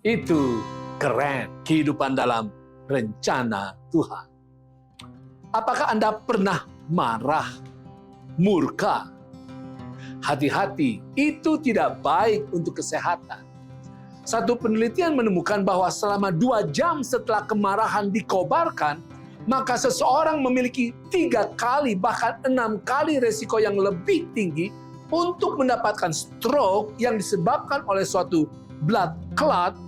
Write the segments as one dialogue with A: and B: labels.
A: Itu keren, kehidupan dalam rencana Tuhan. Apakah Anda pernah marah, murka? Hati-hati, itu tidak baik untuk kesehatan. Satu penelitian menemukan bahwa selama 2 jam setelah kemarahan dikobarkan, maka seseorang memiliki 3 kali bahkan 6 kali resiko yang lebih tinggi untuk mendapatkan stroke yang disebabkan oleh suatu blood clot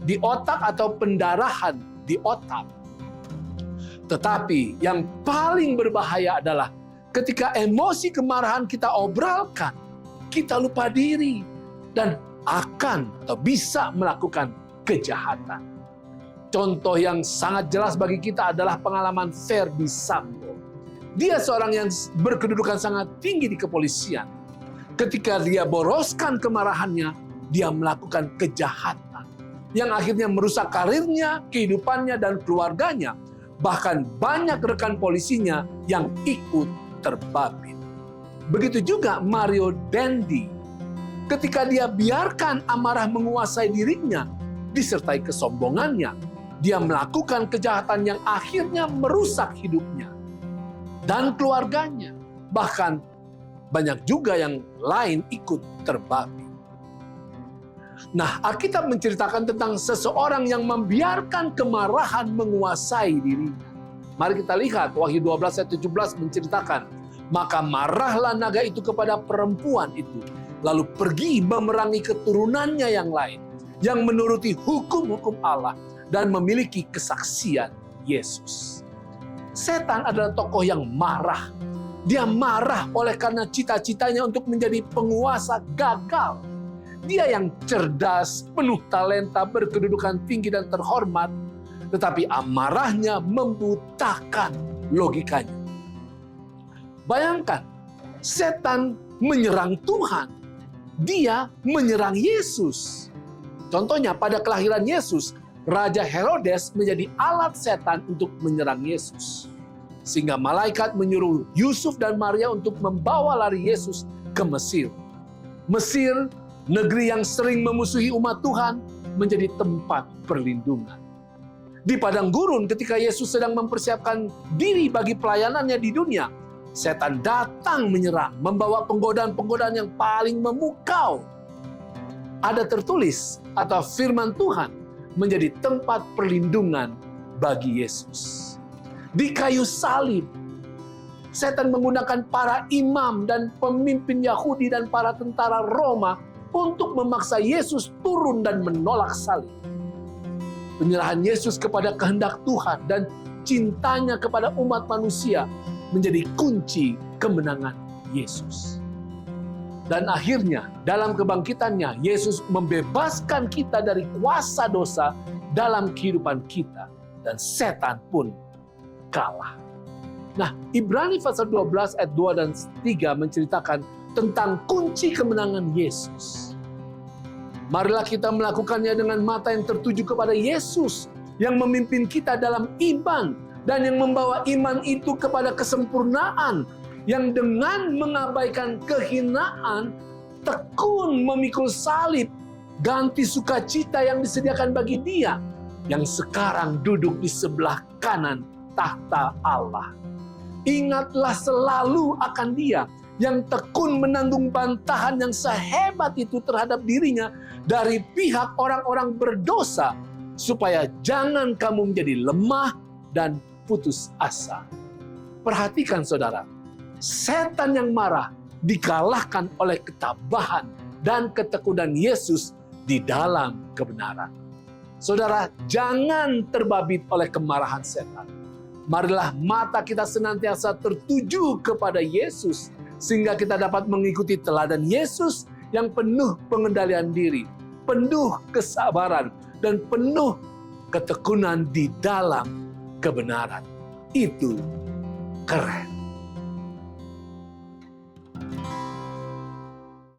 A: di otak atau pendarahan di otak. Tetapi yang paling berbahaya adalah ketika emosi kemarahan kita obralkan, kita lupa diri dan akan atau bisa melakukan kejahatan. Contoh yang sangat jelas bagi kita adalah pengalaman Ferdy Sambo. Dia seorang yang berkedudukan sangat tinggi di kepolisian. Ketika dia boroskan kemarahannya, dia melakukan kejahatan yang akhirnya merusak karirnya, kehidupannya, dan keluarganya. Bahkan banyak rekan polisinya yang ikut terbabit. Begitu juga Mario Dandi. Ketika dia biarkan amarah menguasai dirinya, disertai kesombongannya, dia melakukan kejahatan yang akhirnya merusak hidupnya dan keluarganya. Bahkan banyak juga yang lain ikut terbabit. Nah, Alkitab menceritakan tentang seseorang yang membiarkan kemarahan menguasai dirinya. Mari kita lihat, Wahyu 12 ayat 17 menceritakan, maka marahlah naga itu kepada perempuan itu, lalu pergi memerangi keturunannya yang lain, yang menuruti hukum-hukum Allah dan memiliki kesaksian Yesus. Setan adalah tokoh yang marah. Dia marah oleh karena cita-citanya untuk menjadi penguasa gagal. Dia yang cerdas, penuh talenta, berkedudukan tinggi dan terhormat, tetapi amarahnya membutakan logikanya. Bayangkan, setan menyerang Tuhan. Dia menyerang Yesus. Contohnya pada kelahiran Yesus, Raja Herodes menjadi alat setan untuk menyerang Yesus. Sehingga malaikat menyuruh Yusuf dan Maria untuk membawa lari Yesus ke Mesir. Mesir, negeri yang sering memusuhi umat Tuhan, menjadi tempat perlindungan. Di padang gurun ketika Yesus sedang mempersiapkan diri bagi pelayanannya di dunia, setan datang menyerang, membawa penggodaan-penggodaan yang paling memukau. Ada tertulis atau firman Tuhan menjadi tempat perlindungan bagi Yesus. Di kayu salib, setan menggunakan para imam dan pemimpin Yahudi dan para tentara Roma untuk memaksa Yesus turun dan menolak salib. Penyerahan Yesus kepada kehendak Tuhan dan cintanya kepada umat manusia menjadi kunci kemenangan Yesus. Dan akhirnya dalam kebangkitannya, Yesus membebaskan kita dari kuasa dosa dalam kehidupan kita. Dan setan pun kalah. Nah, Ibrani pasal 12 ayat 2 dan 3 menceritakan tentang kunci kemenangan Yesus. Marilah kita melakukannya dengan mata yang tertuju kepada Yesus yang memimpin kita dalam iman dan yang membawa iman itu kepada kesempurnaan, yang dengan mengabaikan kehinaan tekun memikul salib, ganti sukacita yang disediakan bagi Dia yang sekarang duduk di sebelah kanan tahta Allah. Ingatlah selalu akan Dia yang tekun menanggung bantahan yang sehebat itu terhadap dirinya dari pihak orang-orang berdosa, supaya jangan kamu menjadi lemah dan putus asa. Perhatikan saudara, setan yang marah dikalahkan oleh ketabahan dan ketekunan Yesus di dalam kebenaran. Saudara, jangan terbabit oleh kemarahan setan. Marilah mata kita senantiasa tertuju kepada Yesus, sehingga kita dapat mengikuti teladan Yesus yang penuh pengendalian diri, penuh kesabaran, dan penuh ketekunan di dalam kebenaran. Itu keren.